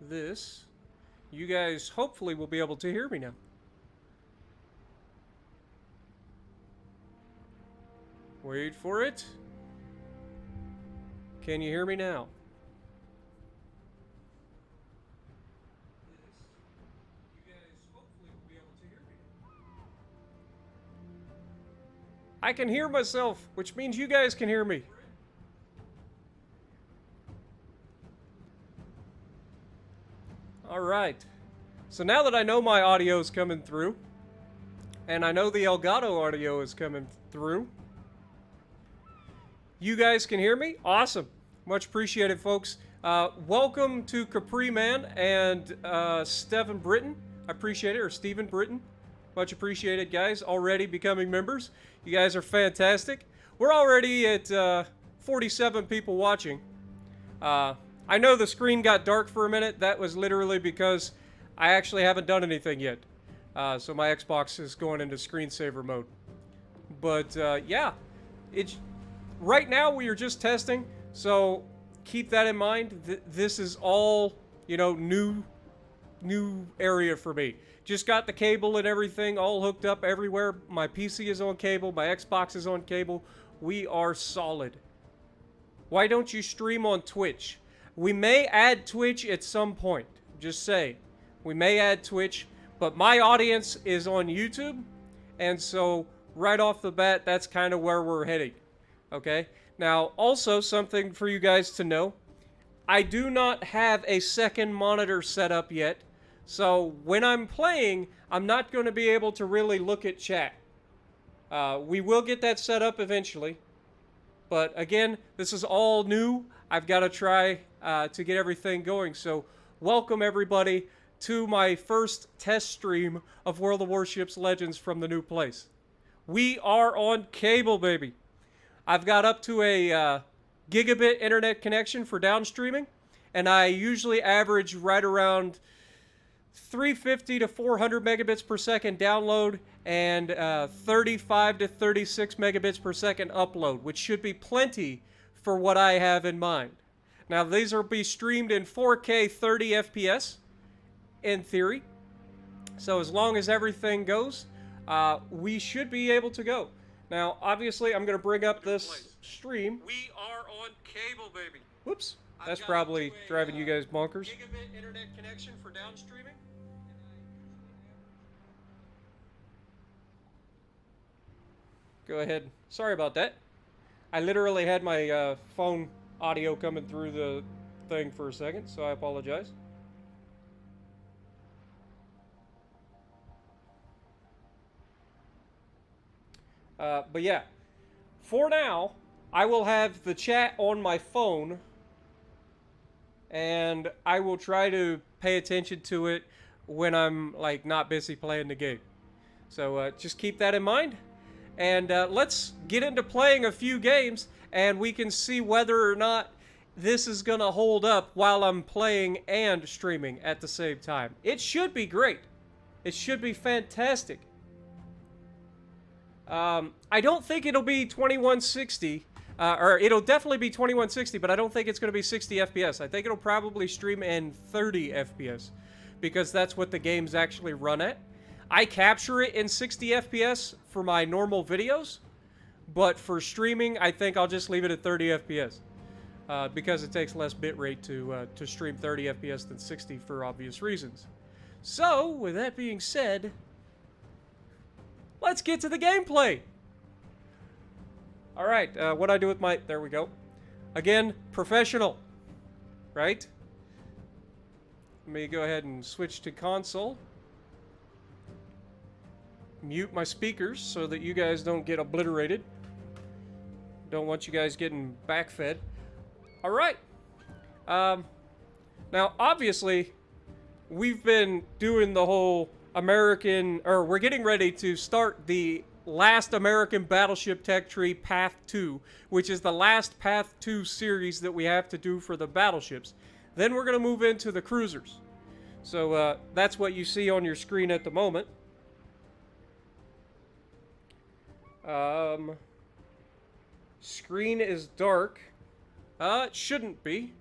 this, you guys hopefully will be able to hear me now. Wait for it. Can you hear me now? I can hear myself, which means you guys can hear me. All right. So now that I know my audio is coming through, and I know the Elgato audio is coming through, you guys can hear me? Awesome. Much appreciated, folks. Welcome to Capri Man and Stephen Britton. I appreciate it, or Stephen Britton. Much appreciated, guys. Already becoming members. You guys are fantastic. We're already at 47 people watching. I know the screen got dark for a minute. That was literally because I actually haven't done anything yet. So my Xbox is going into screensaver mode. But yeah, it's right now we are just testing. So keep that in mind. This is all, you know, new area for me. Just got the cable and everything all hooked up everywhere. My PC is on cable. My Xbox is on cable. We are solid. Why don't you stream on Twitch? We may add Twitch at some point. Just say. We may add Twitch. But my audience is on YouTube. And so, right off the bat, that's kind of where we're heading. Okay? Now, also, something for you guys to know. I do not have a second monitor set up yet. So, when I'm playing, I'm not going to be able to really look at chat. We will get that set up eventually. But again, this is all new. I've got to try to get everything going. So, welcome everybody to my first test stream of World of Warships Legends from the new place. We are on cable, baby. I've got up to a gigabit internet connection for downstreaming. And I usually average right around 350 to 400 megabits per second download and 35 to 36 megabits per second upload, which should be plenty for what I have in mind. Now, these will be streamed in 4K 30 FPS, in theory. So as long as everything goes, we should be able to go. Now, obviously, I'm going to bring up this stream. We are on cable, baby. Whoops. That's probably driving you guys bonkers. Gigabit internet connection for downstreaming. Go ahead. Sorry about that. I literally had my phone audio coming through the thing for a second, so I apologize. But yeah, for now, I will have the chat on my phone, and I will try to pay attention to it when I'm like not busy playing the game. So just keep that in mind. And let's get into playing a few games, and we can see whether or not this is going to hold up while I'm playing and streaming at the same time. It should be great. It should be fantastic. I don't think it'll be 2160, or it'll definitely be 2160, but I don't think it's going to be 60 FPS. I think it'll probably stream in 30 FPS, because that's what the games actually run at. I capture it in 60 FPS for my normal videos, but for streaming, I think I'll just leave it at 30 FPS. Because it takes less bitrate to stream 30 FPS than 60 for obvious reasons. So, with that being said, let's get to the gameplay! Alright, what do I do with my... There we go. Again, professional. Right? Let me go ahead and switch to console. Mute my speakers so that you guys don't get obliterated. Don't want you guys getting backfed. Alright. Now, obviously, we've been doing the whole American... Or, we're getting ready to start the last American Battleship Tech Tree Path 2, which is the last Path 2 series that we have to do for the battleships. Then we're going to move into the cruisers. So, that's what you see on your screen at the moment. Screen is dark. It shouldn't be.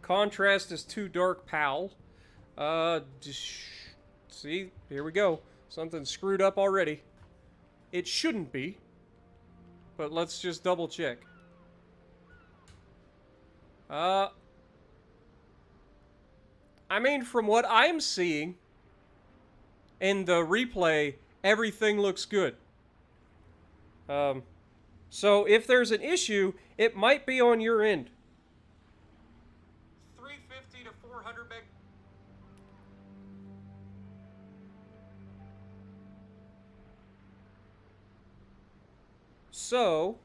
Contrast is too dark, pal. See, here we go. Something screwed up already. It shouldn't be, but let's just double check. I mean, from what I'm seeing in the replay, everything looks good. So if there's an issue, it might be on your end. 350 to 400 meg. So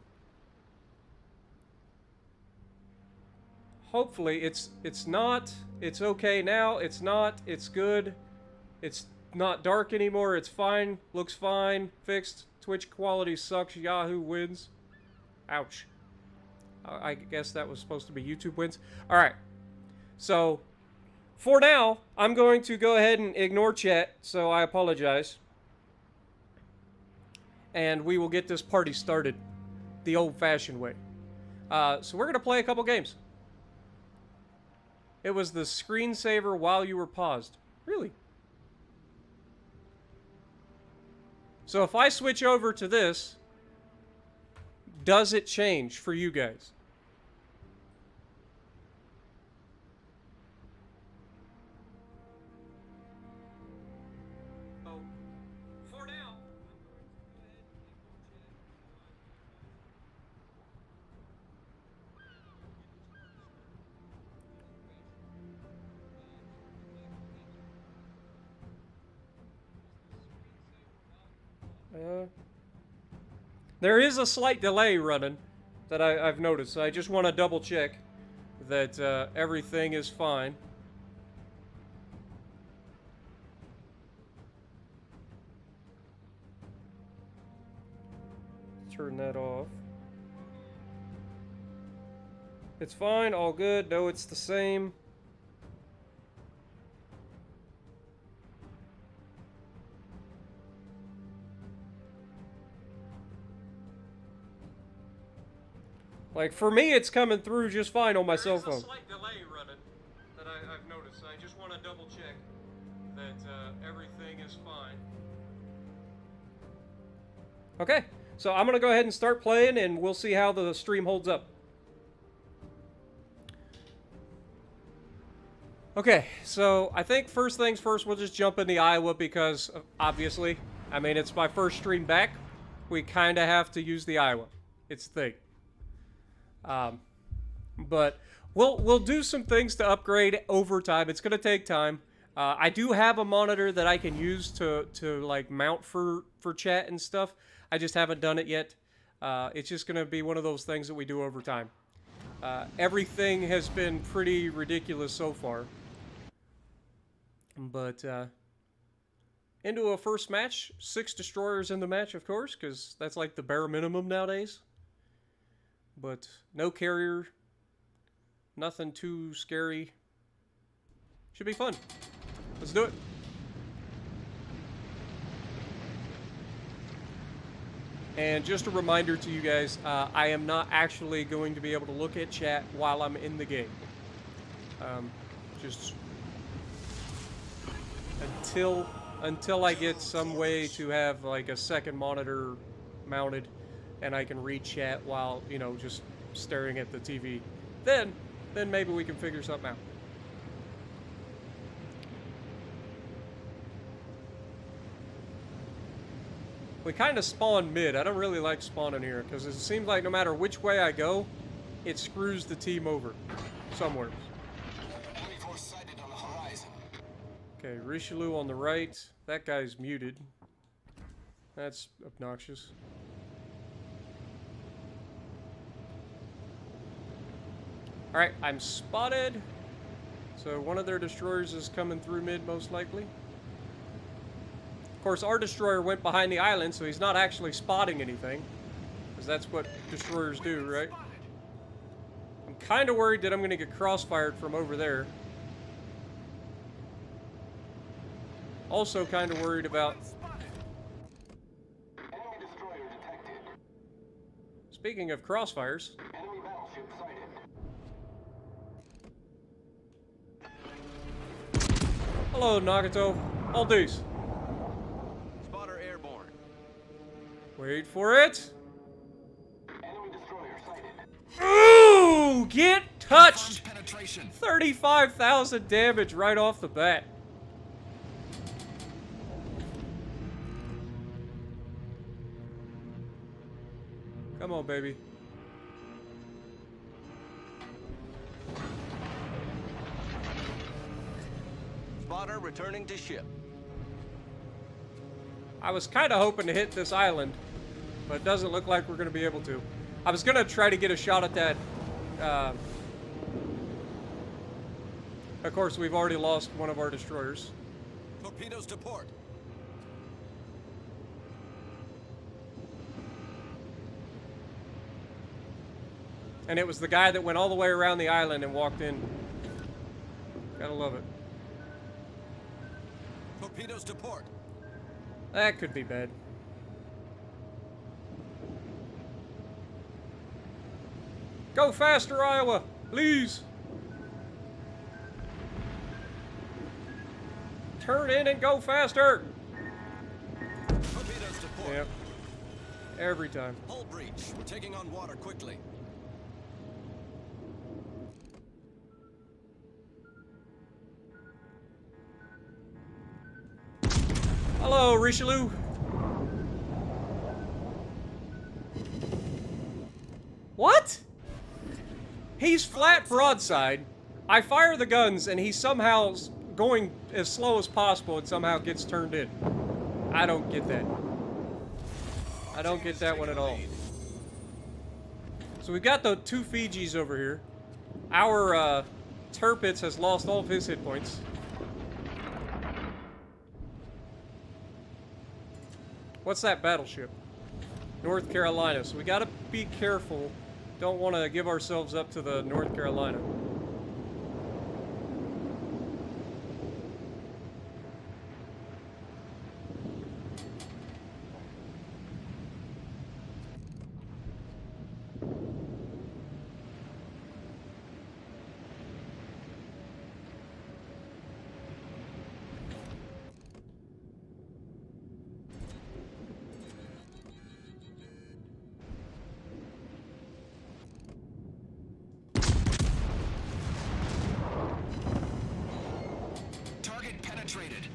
hopefully it's not, it's okay now, it's not, it's good, it's not dark anymore, it's fine, looks fine, fixed, Twitch quality sucks, Yahoo wins. Ouch. I guess that was supposed to be YouTube wins. Alright, so for now, I'm going to go ahead and ignore chat, so I apologize. And we will get this party started the old-fashioned way. So we're going to play a couple games. It was the screensaver while you were paused. Really? So if I switch over to this, does it change for you guys? Oh, for now. There is a slight delay running that I've noticed, so I just want to double check that everything is fine. Turn that off. It's fine, all good. No, it's the same. Like, for me, it's coming through just fine on my cell phone. There's a slight delay running that I've noticed. I just want to double check that everything is fine. Okay, so I'm going to go ahead and start playing, and we'll see how the stream holds up. Okay, so I think first things first, we'll just jump in the Iowa because, obviously, I mean, it's my first stream back. We kind of have to use the Iowa. It's the thing. But we'll do some things to upgrade over time. It's going to take time. I do have a monitor that I can use to like mount for chat and stuff. I just haven't done it yet. It's just going to be one of those things that we do over time. Everything has been pretty ridiculous so far. But into a first match, 6 destroyers in the match, of course, because that's like the bare minimum nowadays. But no carrier, nothing too scary. Should be fun. Let's do it. And just a reminder to you guys, I am not actually going to be able to look at chat while I'm in the game. Just until I get some way to have like a second monitor mounted and I can read chat while, you know, just staring at the TV. Then maybe we can figure something out. We kind of spawn mid. I don't really like spawning here because it seems like no matter which way I go, it screws the team over somewhere. Okay, Richelieu on the right. That guy's muted. That's obnoxious. Alright, I'm spotted. So one of their destroyers is coming through mid, most likely. Of course, our destroyer went behind the island, so he's not actually spotting anything. Because that's what destroyers do, right? I'm kind of worried that I'm going to get crossfired from over there. Also kind of worried about... Speaking of crossfires... Hello, Nagato. All these. Spotter airborne. Wait for it. Enemy destroyer sighted. Ooh! Get touched! Penetration. 35,000 damage right off the bat. Come on, baby. Spotter returning to ship. I was kind of hoping to hit this island, but it doesn't look like we're going to be able to. I was going to try to get a shot at that. Of course, we've already lost one of our destroyers. Torpedoes to port. And it was the guy that went all the way around the island and walked in. Gotta love it. Torpedoes to port. That could be bad. Go faster, Iowa! Please! Turn in and go faster! Torpedoes to port. Yep. Every time. Hull breach. We're taking on water quickly. Hello, Richelieu. What? He's flat broadside. I fire the guns and he's somehow going as slow as possible and somehow gets turned in. I don't get that. I don't get that one at all. So we've got the two Fijis over here. Our Tirpitz has lost all of his hit points. What's that battleship? North Carolina. So we gotta be careful. Don't want to give ourselves up to the North Carolina. Target penetrated.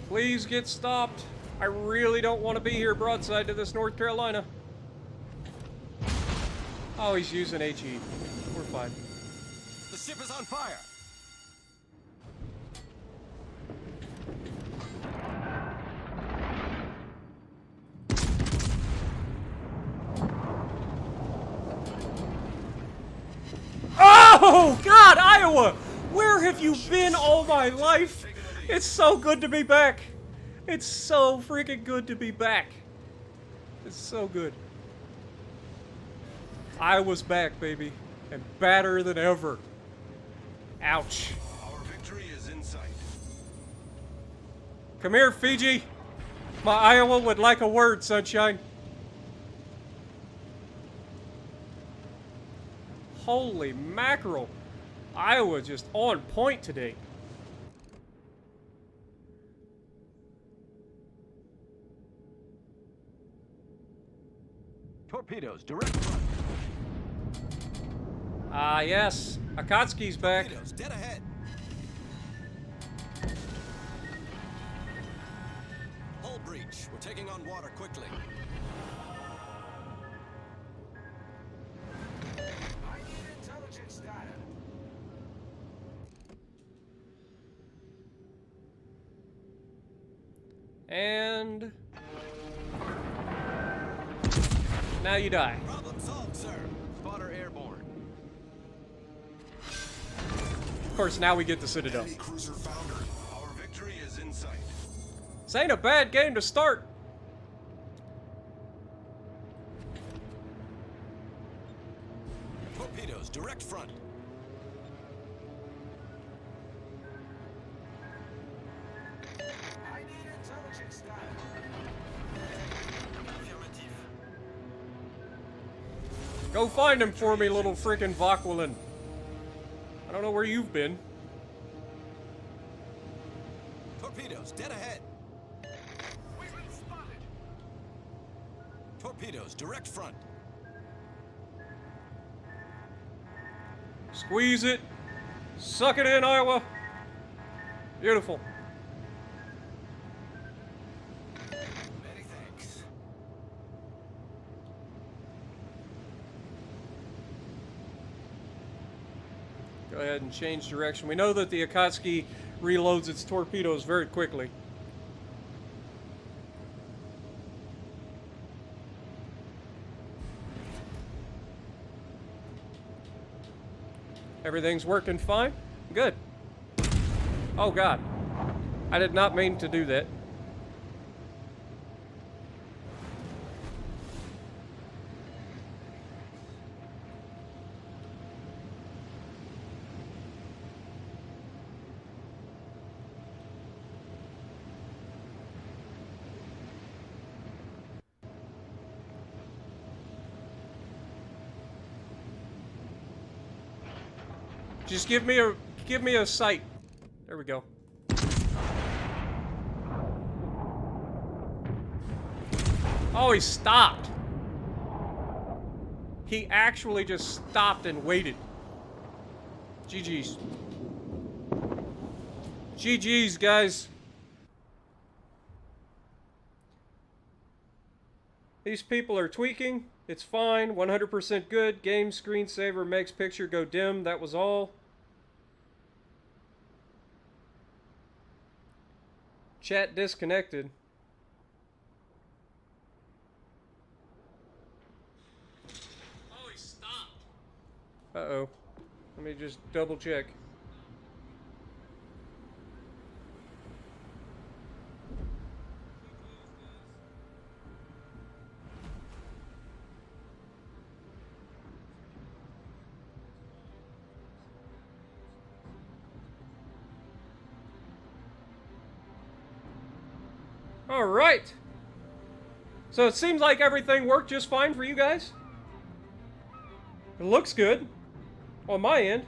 Please get stopped. I really don't want to be here broadside to this North Carolina. Oh, he's using HE. We're fine. The ship is on fire. Oh, God, Iowa! Where have you been all my life? It's so good to be back. It's so freaking good to be back. It's so good. Iowa's back, baby. And badder than ever. Ouch. Our victory is in sight. Come here, Fiji. My Iowa would like a word, sunshine. Holy mackerel. Iowa just on point today. Torpedoes direct front. Ah, yes. Akatsuki's back. Torpedoes dead ahead. Hull breach. We're taking on water quickly. I need intelligence data. And now you die. Problem solved, sir. Spotter airborne. Of course, now we get the Citadel. Enemy cruiser foundered. Our victory is in sight. This ain't a bad game to start. Torpedoes direct front. I need intelligence data. Affirmative. Go find him for me, little freaking Vauquelin. I don't know where you've been. Torpedoes, dead ahead. We've been spotted. Torpedoes, direct front. Squeeze it. Suck it in, Iowa. Beautiful. Many thanks. Go ahead and change direction. We know that the Akatsuki reloads its torpedoes very quickly. Everything's working fine? Good. Oh God. I did not mean to do that. Just give me a sight. There we go. Oh, he stopped. He actually just stopped and waited. GG's. GG's, guys. These people are tweaking. It's fine. 100% good. Game screensaver makes picture go dim. That was all. Chat disconnected. Oh, he stopped. Uh-oh. Let me just double check. All right. So it seems like everything worked just fine for you guys. It looks good on my end.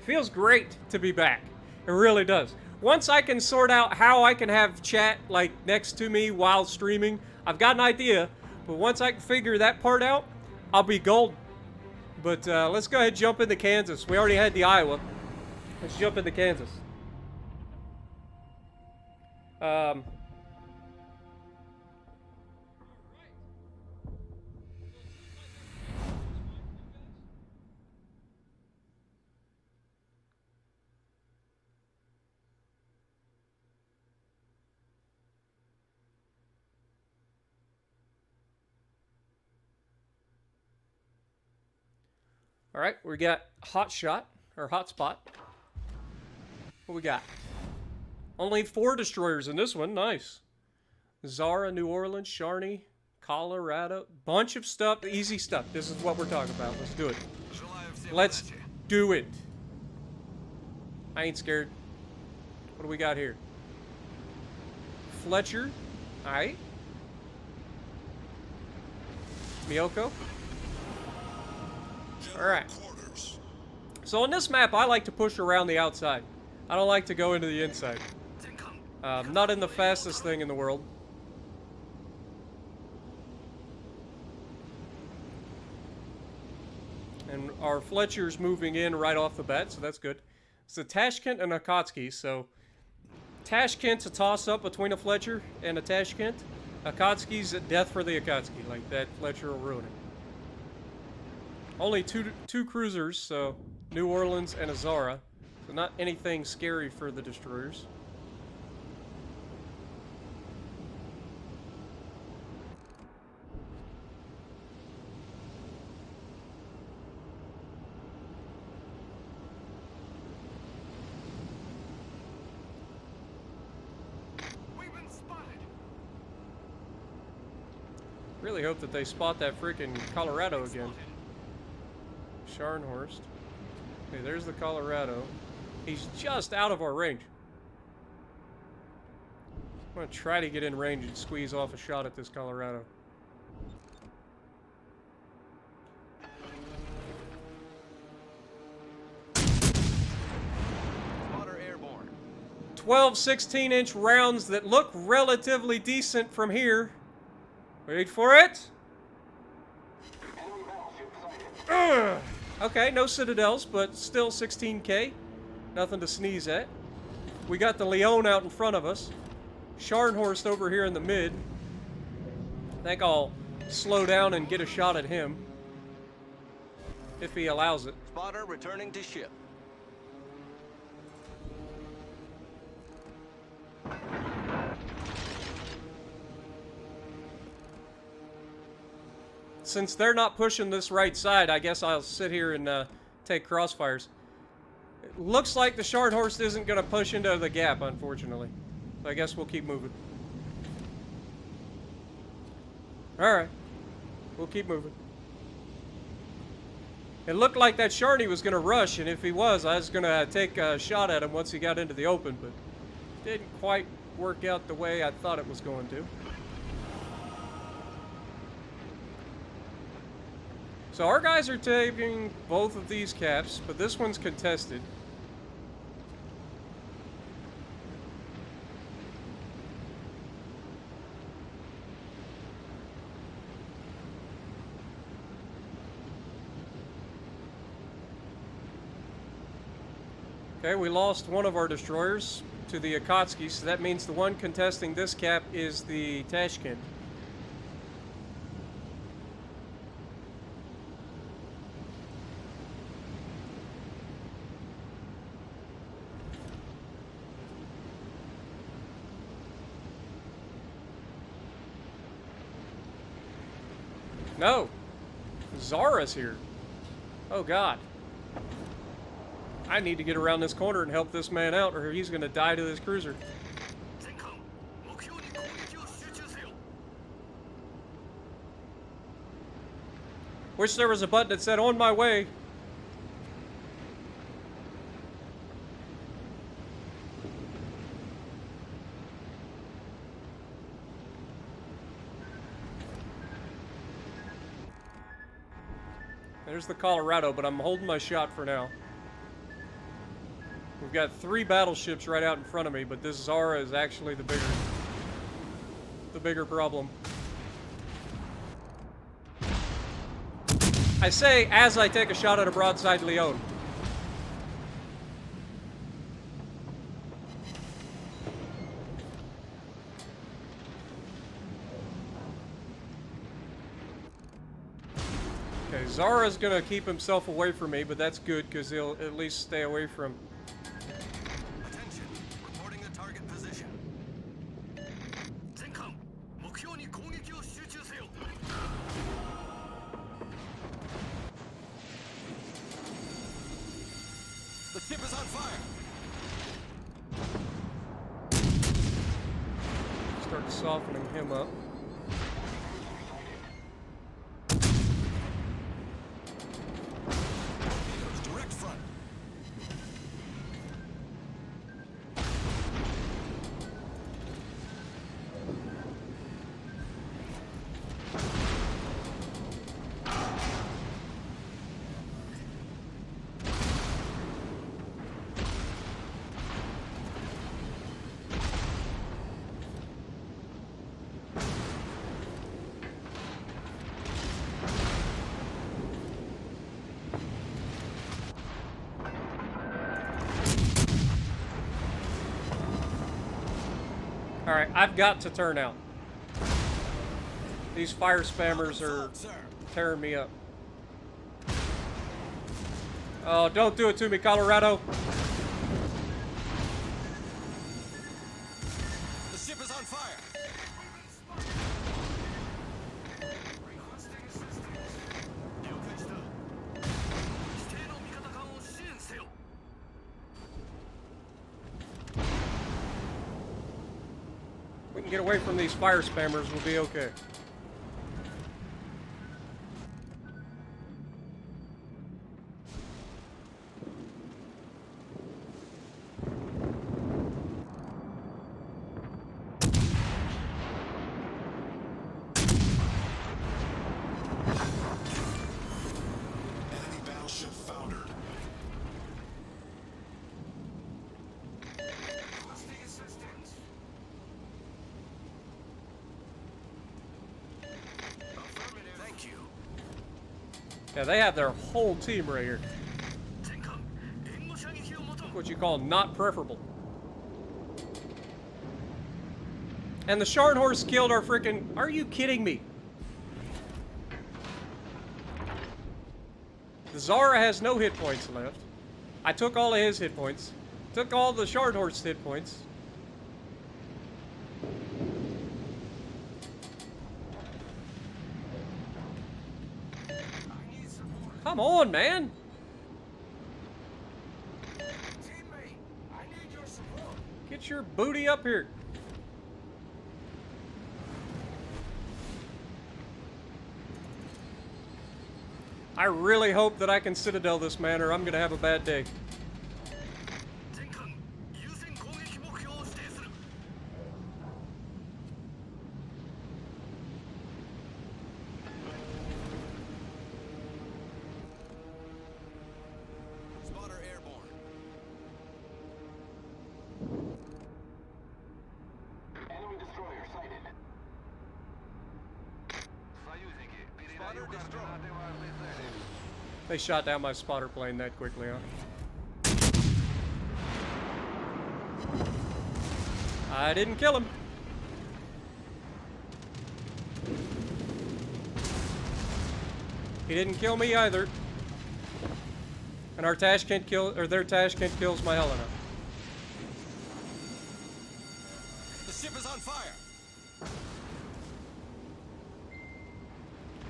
Feels great to be back. It really does. Once I can sort out how I can have chat like next to me while streaming, I've got an idea. But once I can figure that part out, I'll be golden. But let's go ahead and jump into Kansas. We already had the Iowa. Let's jump into Kansas. All right, we got hot shot or hotspot. What we got? Only 4 destroyers in this one. Nice. Zara, New Orleans, Sharney, Colorado. Bunch of stuff. Easy stuff. This is what we're talking about. Let's do it. Let's do it. I ain't scared. What do we got here? Fletcher. All right. Miyoko. All right. So on this map, I like to push around the outside. I don't like to go into the inside. Not in the fastest thing in the world. And our Fletcher's moving in right off the bat, so that's good. It's a Tashkent and a Akatsuki, so Tashkent's a toss-up between a Fletcher and a Tashkent. Akatsuki's a death for the Akatsuki. Like, that Fletcher will ruin it. Only two cruisers, so New Orleans and a Zara. So not anything scary for the destroyers. We've been spotted. Really hope that they spot that freaking Colorado again. Scharnhorst. Okay, there's the Colorado. He's just out of our range. I'm going to try to get in range and squeeze off a shot at this Colorado. 12 16-inch rounds that look relatively decent from here. Wait for it. Enemy battleship sighted. Okay, no citadels, but still 16K. Nothing to sneeze at. We got the Leon out in front of us. Scharnhorst over here in the mid. I think I'll slow down and get a shot at him. If he allows it. Spotter returning to ship. Since they're not pushing this right side, I guess I'll sit here and take crossfires. It looks like the Scharnhorst isn't going to push into the gap, unfortunately. So I guess we'll keep moving. Alright. We'll keep moving. It looked like that Sharny was going to rush, and if he was, I was going to take a shot at him once he got into the open, but it didn't quite work out the way I thought it was going to. So our guys are taking both of these caps, but this one's contested. Okay, we lost one of our destroyers to the Akatsuki, so that means the one contesting this cap is the Tashkent. No! Zara's here. Oh god. I need to get around this corner and help this man out, or he's gonna die to this cruiser. Wish there was a button that said, "On my way." There's the Colorado, but I'm holding my shot for now. We've got 3 battleships right out in front of me, but this Zara is actually the bigger problem. I say as I take a shot at a broadside Leon. Okay, Zara's gonna keep himself away from me, but that's good because he'll at least stay away from. Attention. Reporting the target position. The ship is on fire. Start softening him up. Direct front. Alright, I've got to turn out. These fire spammers are tearing me up. Oh, don't do it to me, Colorado. The ship is on fire. We can get away from these fire spammers, we'll be okay. Enemy battleship foundered. Yeah, they have their whole team right here. What you call not preferable. And the Scharnhorst killed our freaking... Are you kidding me? The Zara has no hit points left. I took all of his hit points. Took all the Scharnhorst hit points. Come on, man! Teammate, I need your support. Get your booty up here. I really hope that I can Citadel this man or I'm gonna have a bad day. Spotter airborne. Enemy destroyer sighted. Spotter destroyed. They shot down my spotter plane that quickly, huh? I didn't kill him. He didn't kill me either. And our Tashkent kill, or their Tashkent kills my Helena. The ship is on fire.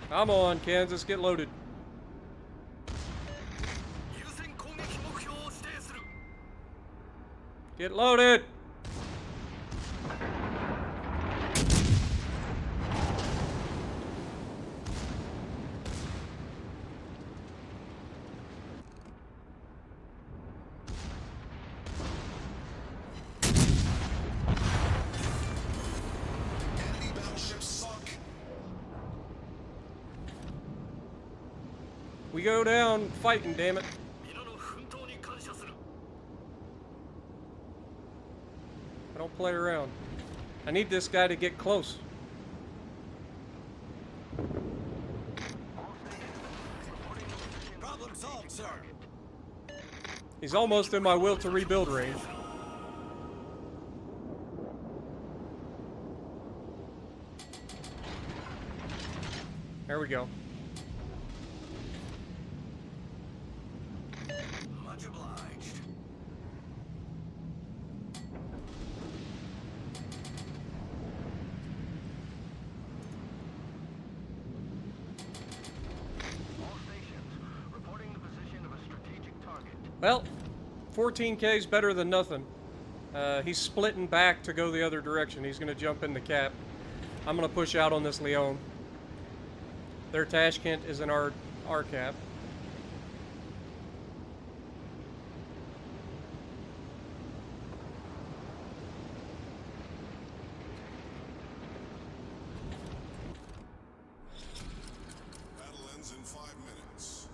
Come on, Kansas, get loaded. Get loaded! Enemy battleship sunk. We go down fighting, damn it. I don't play around. I need this guy to get close. Problem solved, sir. He's almost in my will to rebuild range. There we go. Much obliged. Well, 14K is better than nothing. He's splitting back to go the other direction. He's going to jump in the cap. I'm going to push out on this Leon. Their Tashkent is in our cap. Battle ends in 5 minutes.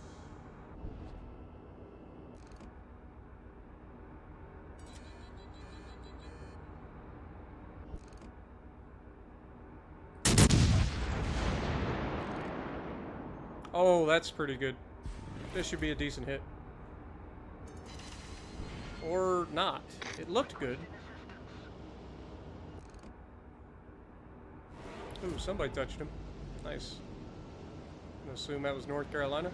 Oh, that's pretty good. This should be a decent hit. Or not. It looked good. Ooh, somebody touched him. Nice. I'm gonna assume that was North Carolina.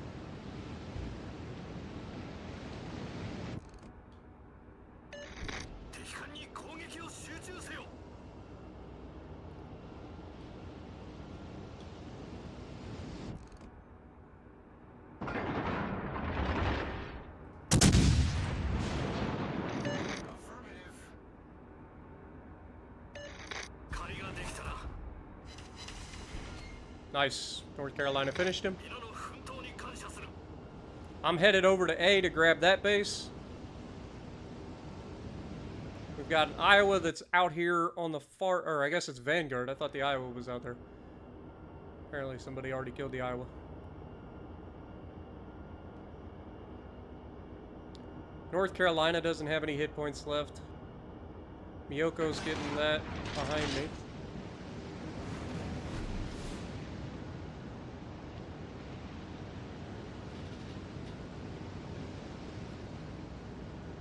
Nice. North Carolina finished him. I'm headed over to A to grab that base. We've got an Iowa that's out here on the far... Or I guess it's Vanguard. I thought the Iowa was out there. Apparently somebody already killed the Iowa. North Carolina doesn't have any hit points left. Miyoko's getting that behind me.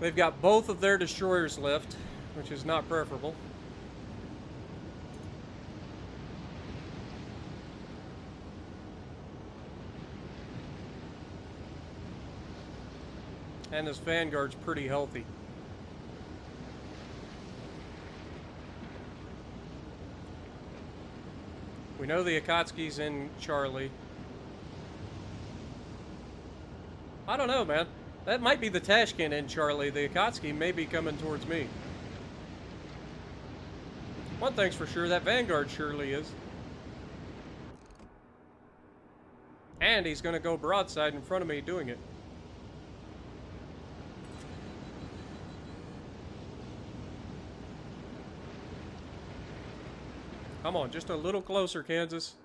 They've got both of their destroyers left, which is not preferable. And this Vanguard's pretty healthy. We know the Akatsuki's in Charlie. I don't know, man. That might be the Tashkent in Charlie. The Akatsuki may be coming towards me. One thing's for sure, that Vanguard surely is. And he's going to go broadside in front of me doing it. Come on, just a little closer, Kansas.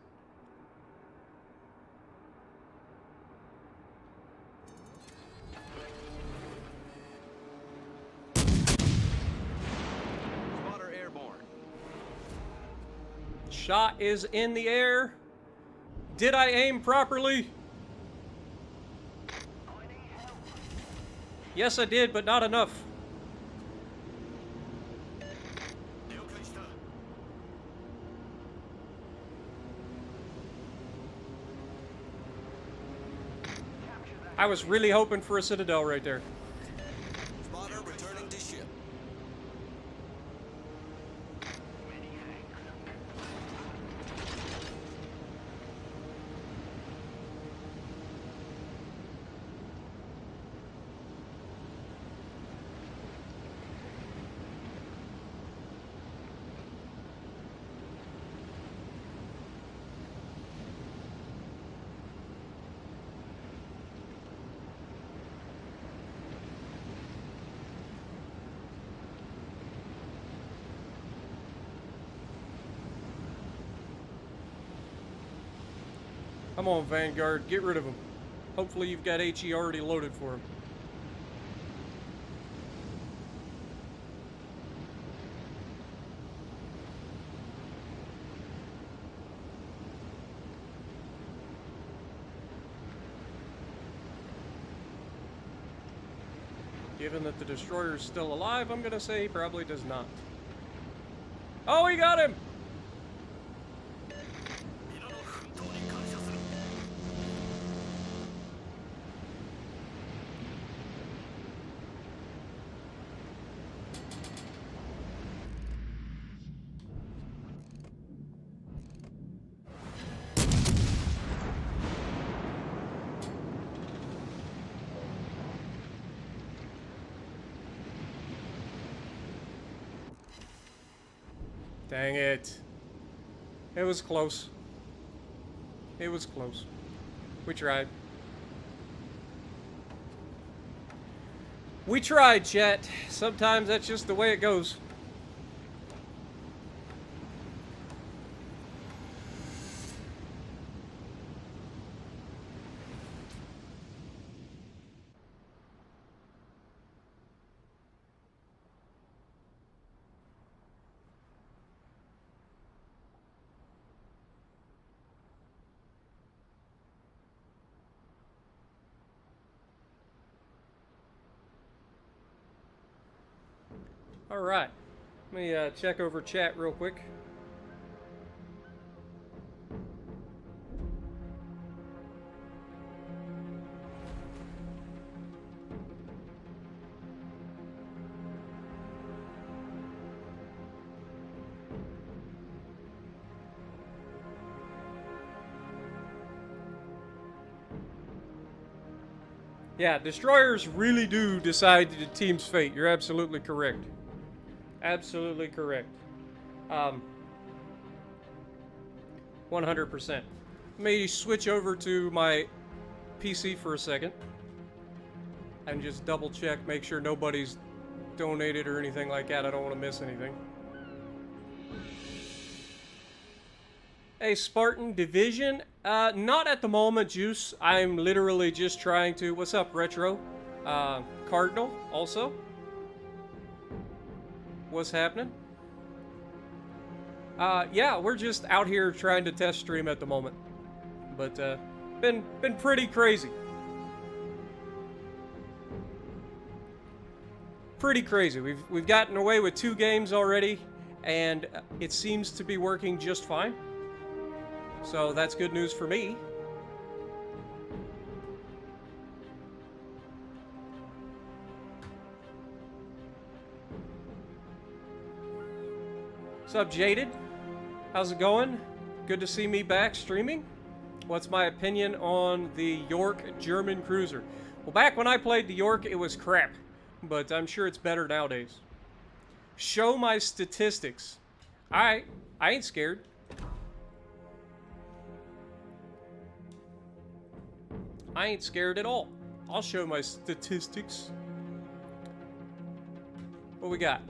Spotter airborne. Shot is in the air. Did I aim properly? Yes, I did, but not enough. I was really hoping for a Citadel right there. Spotter returning to ship. Come on, Vanguard, get rid of him. Hopefully you've got HE already loaded for him. Given that the destroyer is still alive, I'm gonna say he probably does not. Oh, he got him! Dang it. It was close. It was close. We tried. We tried, chat. Sometimes that's just the way it goes. All right, let me check over chat real quick. Yeah, destroyers really do decide the team's fate. You're absolutely correct. Absolutely correct. 100%. Let me switch over to my PC for a second and just double check, make sure nobody's donated or anything like that. I don't want to miss anything. A Spartan Division? Not at the moment, Juice. I'm literally just trying to... What's up, Retro? Cardinal, also? What's happening? Yeah, we're just out here trying to test stream at the moment. But, been pretty crazy. pretty crazy. We've gotten away with 2 games already, and it seems to be working just fine. So that's good news for me. What's up, Jaded? How's it going? Good to see me back streaming. What's my opinion on the York German cruiser? Well, back when I played the York, it was crap, but I'm sure it's better nowadays. Show my statistics. I ain't scared. I ain't scared at all. I'll show my statistics. What we got?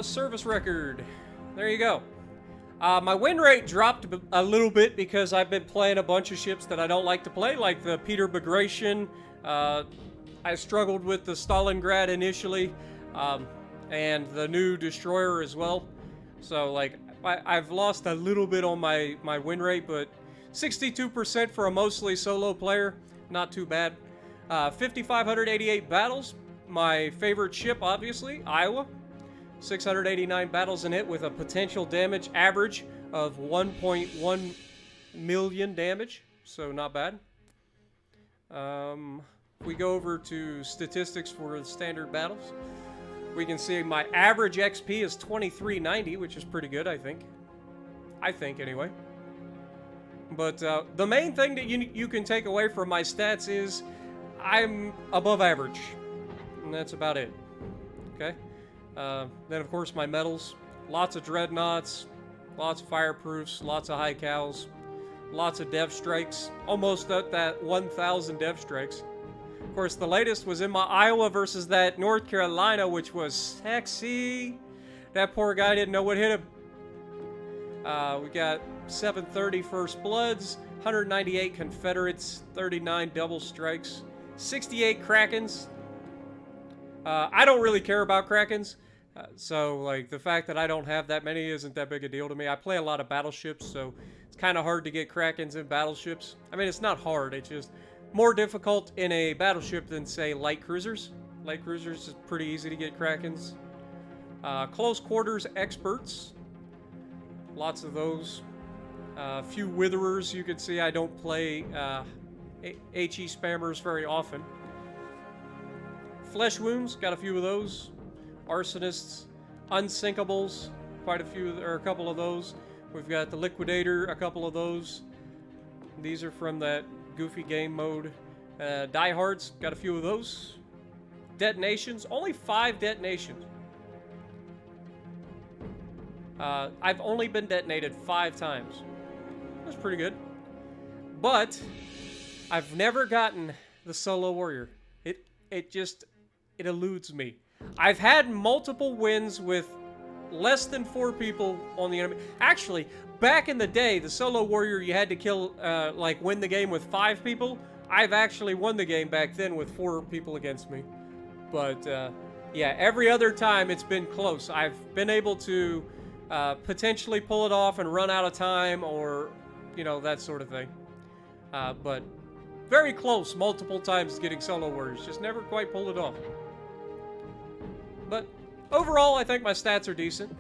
Service record. There you go. My win rate dropped a little bit because I've been playing a bunch of ships that I don't like to play, like the Peter Bagration. I struggled with the Stalingrad initially, and the new destroyer as well. So, like, I've lost a little bit on my win rate, but 62% for a mostly solo player, not too bad. 5,588 battles. My favorite ship, obviously, Iowa. 689 battles in it with a potential damage average of 1.1 million damage, so not bad. If we go over to statistics for the standard battles, we can see my average XP is 2390, which is pretty good, I think. I think, anyway. But the main thing that you can take away from my stats is I'm above average, and that's about it. Okay? Then, of course, my medals. Lots of dreadnoughts, lots of fireproofs, lots of high cows, lots of dev strikes. Almost at that 1,000 dev strikes. Of course, the latest was in my Iowa versus that North Carolina, which was sexy. That poor guy didn't know what hit him. We got 730 First Bloods, 198 Confederates, 39 double strikes, 68 Krakens. I don't really care about Krakens. So, like, the fact that I don't have that many isn't that big a deal to me. I play a lot of battleships, so it's kind of hard to get Krakens in battleships. I mean, it's not hard. It's just more difficult in a battleship than, say, light cruisers. Light cruisers is pretty easy to get Krakens. Close quarters experts. Lots of those. A few Witherers. You can see I don't play HE spammers very often. Flesh wounds. Got a few of those. Arsonists, unsinkables, quite a few, or a couple of those. We've got the liquidator, a couple of those. These are from that goofy game mode. Diehards, got a few of those. Detonations, only 5 detonations. I've only been detonated 5 times. That's pretty good. But I've never gotten the solo warrior. It eludes me. I've had multiple wins with less than 4 people on the enemy. Actually, back in the day, the solo warrior, you had to kill, like, win the game with 5 people. I've actually won the game back then with 4 people against me. But, yeah, every other time it's been close. I've been able to potentially pull it off and run out of time or, you know, that sort of thing. But very close multiple times getting solo warriors. Just never quite pulled it off. But overall, I think my stats are decent.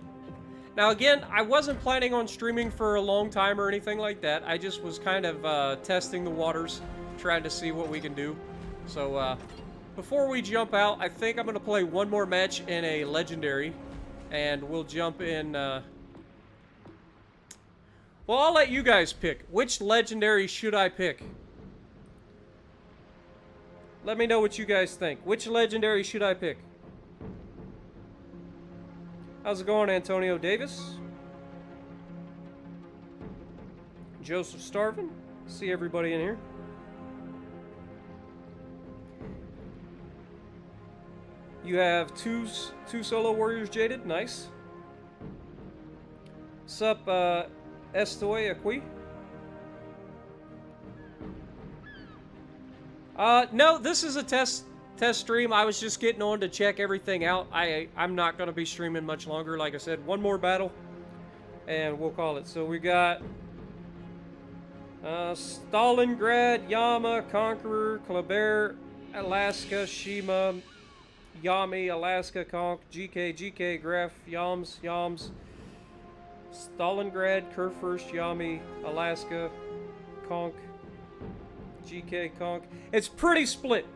Now, again, I wasn't planning on streaming for a long time or anything like that. I just was kind of testing the waters, trying to see what we can do. So, before we jump out, I think I'm going to play one more match in a legendary. And we'll jump in... Well, I'll let you guys pick. Which legendary should I pick? Let me know what you guys think. Which legendary should I pick? How's it going, Antonio Davis? Joseph Starvin. See everybody in here. You have two solo warriors, Jaded. Nice. Sup, Estoy Aqui? No, this is a test stream. I was just getting on to check everything out. I'm not going to be streaming much longer. Like I said, one more battle, and we'll call it. So we got Stalingrad, Yama, Conqueror, Kleber, Alaska, Shima, Yami, Alaska, Konk, GK, Graf, Yams, Stalingrad, Kurfürst, Yami, Alaska, Konk, GK, Konk. It's pretty split.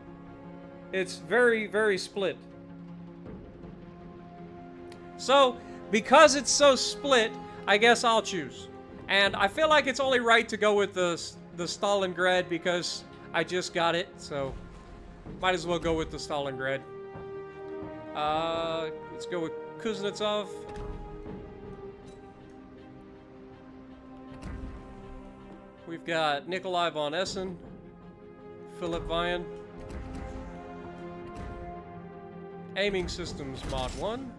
It's very, very split. So, because it's so split, I guess I'll choose. And I feel like it's only right to go with the Stalingrad because I just got it, so might as well go with the Stalingrad. Let's go with Kuznetsov. We've got Nikolai von Essen, Philip Vian. Aiming Systems Mod 1.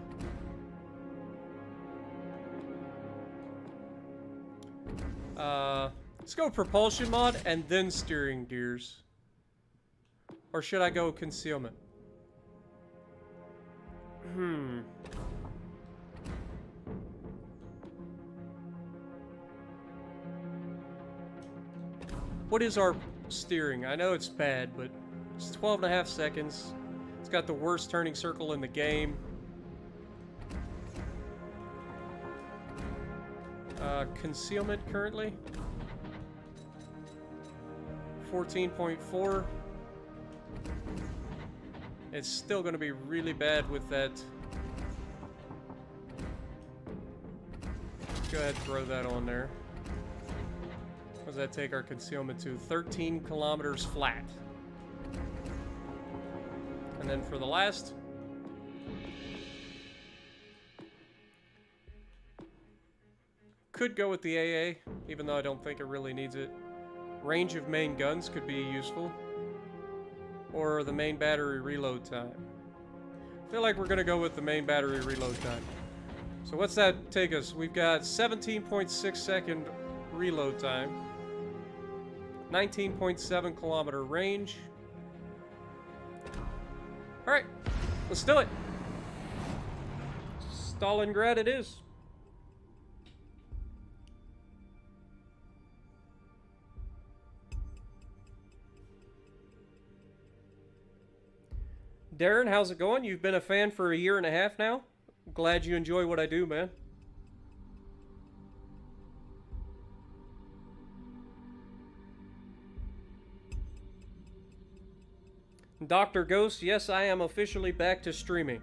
Let's go Propulsion Mod and then Steering Gears. Or should I go Concealment? What is our steering? I know it's bad, but it's 12.5 seconds. It's got the worst turning circle in the game. Concealment currently. 14.4. It's still going to be really bad with that. Go ahead and throw that on there. What does that take our concealment to? 13 kilometers flat. And then for the last, could go with the AA, even though I don't think it really needs it. Range of main guns could be useful. Or the main battery reload time. I feel like we're going to go with the main battery reload time. So what's that take us? We've got 17.6 second reload time. 19.7 kilometer range. Alright, let's do it. Stalingrad it is. Darren, how's it going? You've been a fan for a year and a half now. Glad you enjoy what I do, man. Dr. Ghost, yes, I am officially back to streaming.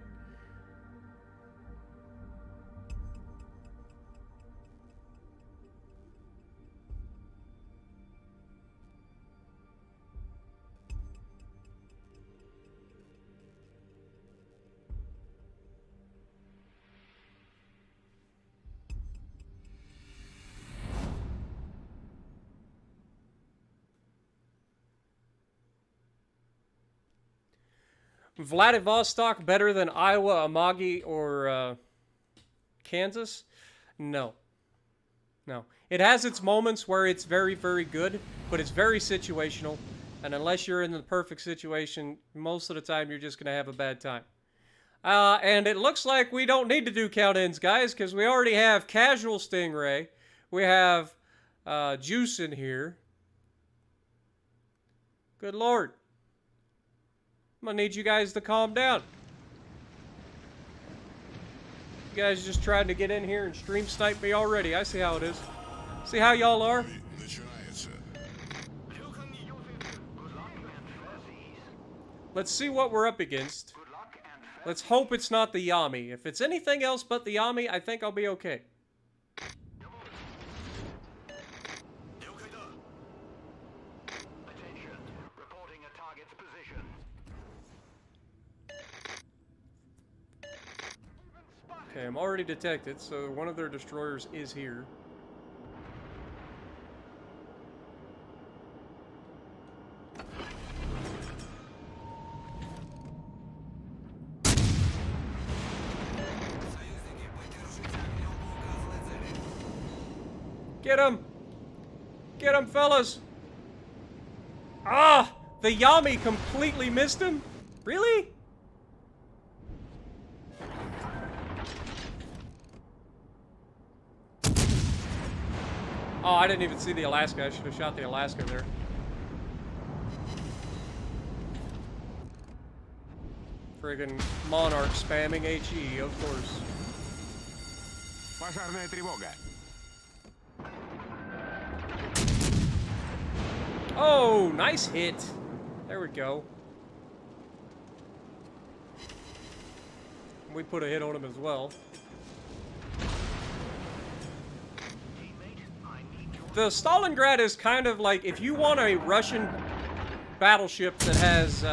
Vladivostok better than Iowa, Amagi, or Kansas? No. No. It has its moments where it's very, very good, but it's very situational. And unless you're in the perfect situation, most of the time you're just going to have a bad time. And it looks like we don't need to do count-ins, guys, because we already have Casual Stingray. We have Juice in here. Good Lord. I'm gonna need you guys to calm down. You guys just tried to get in here and stream snipe me already. I see how it is. See how y'all are? Let's see what we're up against. Let's hope it's not the Yami. If it's anything else but the Yami, I think I'll be okay. Okay, I'm already detected, so one of their destroyers is here. Get him! Get him, fellas! Ah! The Yami completely missed him? Really? Oh, I didn't even see the Alaska. I should have shot the Alaska there. Friggin' Monarch spamming HE, of course. Пожарная тревога. Oh, nice hit. There we go. We put a hit on him as well. The Stalingrad is kind of like, if you want a Russian battleship that has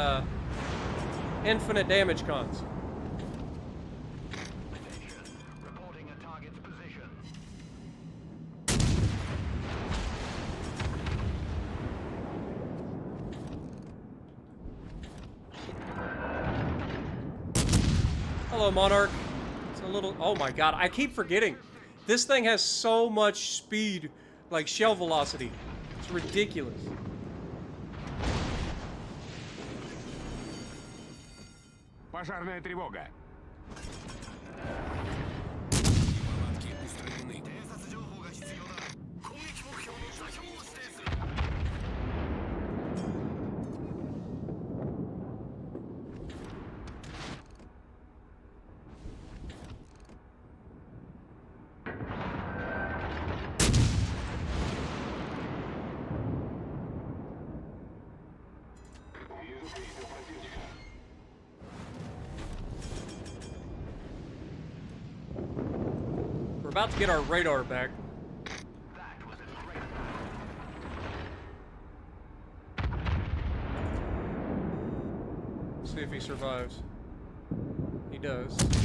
infinite damage cons. Reporting a target's position. Hello, Monarch. It's a little... Oh my god, I keep forgetting. This thing has so much speed, like shell velocity. It's ridiculous. Пожарная тревога. We're about to get our radar back. That was a great. See if he survives. He does. There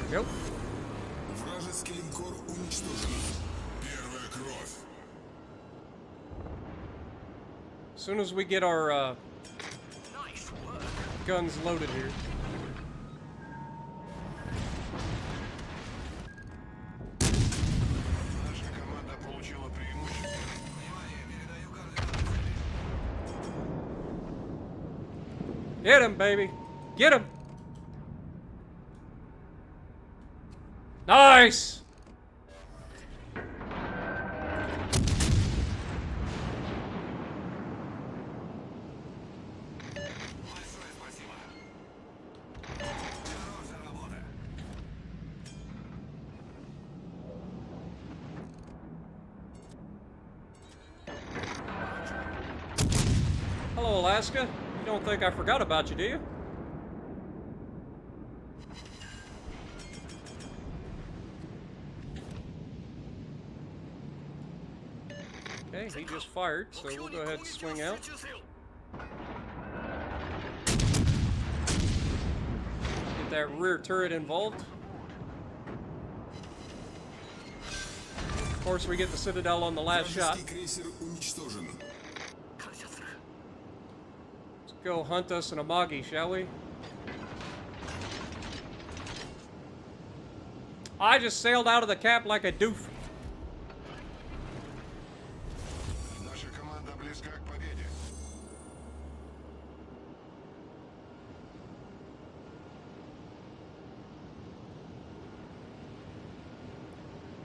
we go. Вражеский линкор уничтожен. Первая кровь. As soon as we get our Nice work. guns loaded here. Наша команда получила преимущество. Внимание, передаю координаты цели. Get him, baby. Get him. Nice. Большое спасибо. Хорошая работа. Hello, Alaska. You don't think I forgot about you, do you? Okay, he just fired, so we'll go ahead and swing out. Get that rear turret involved. Of course, we get the Citadel on the last shot. Вражеский крейсер уничтожен. Let's go hunt us an Amagi, shall we? I just sailed out of the cap like a doof. Наша команда близка к победе.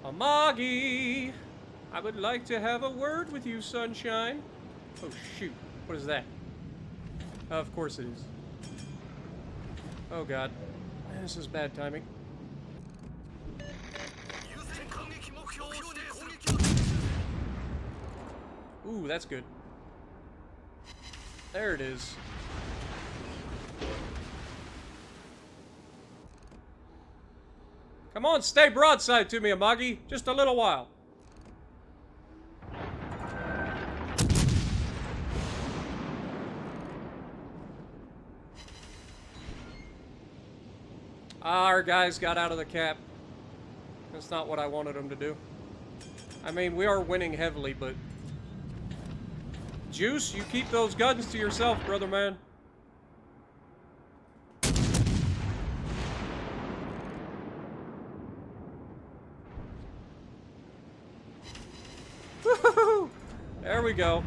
Amagi, I would like to have a word with you, sunshine. Oh shoot, what is that? Of course it is. Oh god, this is bad timing. Ooh, that's good. There it is. Come on, stay broadside to me, Amagi. Just a little while. Our guys got out of the cap. That's not what I wanted them to do. I mean, we are winning heavily, but... Juice, you keep those guns to yourself, brother man. Woohoo! There we go.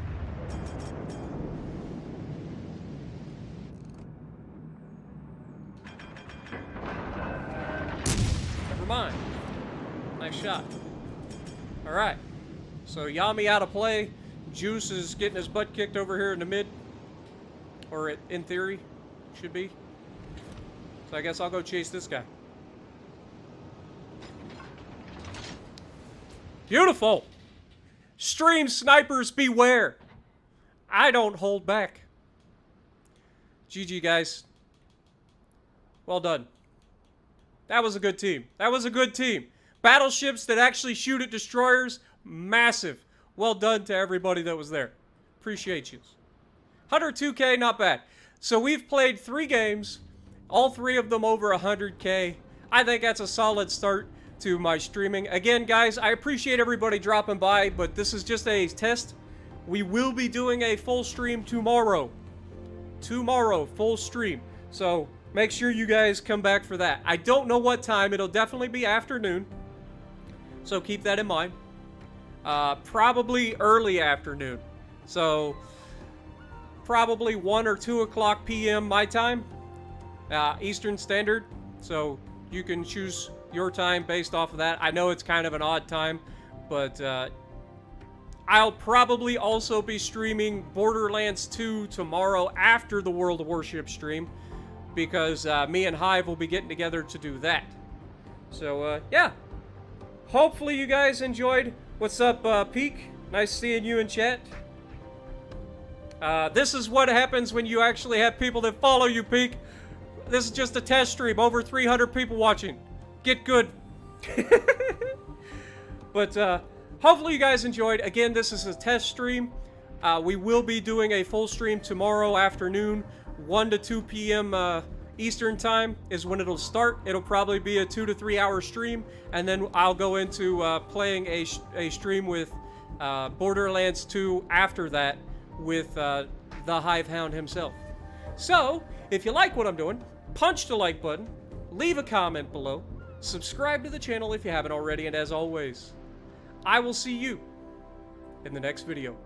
Never mind. Nice shot. Alright. So Yami out of play. Juice is getting his butt kicked over here in the mid. Or in theory, should be. So I guess I'll go chase this guy. Beautiful! Stream snipers beware! I don't hold back. GG, guys. Well done. That was a good team. That was a good team. Battleships that actually shoot at destroyers, massive. Well done to everybody that was there. Appreciate you. 102K, not bad. So we've played 3 games, all 3 of them over 100K. I think that's a solid start to my streaming. Again, guys, I appreciate everybody dropping by, but this is just a test. We will be doing a full stream tomorrow. Tomorrow, full stream. So make sure you guys come back for that. I don't know what time. It'll definitely be afternoon. So keep that in mind. Probably early afternoon. So probably 1 or 2 o'clock p.m. my time. Eastern Standard. So you can choose your time based off of that. I know it's kind of an odd time, but I'll probably also be streaming Borderlands 2 tomorrow after the World of Warship stream, because me and Hive will be getting together to do that. So, yeah. Hopefully you guys enjoyed. What's up, Peak? Nice seeing you in chat. This is what happens when you actually have people that follow you, Peak. This is just a test stream. Over 300 people watching. Get good. But, hopefully you guys enjoyed. Again, this is a test stream. We will be doing a full stream tomorrow afternoon. 1 to 2 p.m. Eastern time is when it'll start. It'll probably be a 2 to 3 hour stream. And then I'll go into playing a stream with Borderlands 2 after that with the Hive Hound himself. So, if you like what I'm doing, punch the like button, leave a comment below, subscribe to the channel if you haven't already, and as always, I will see you in the next video.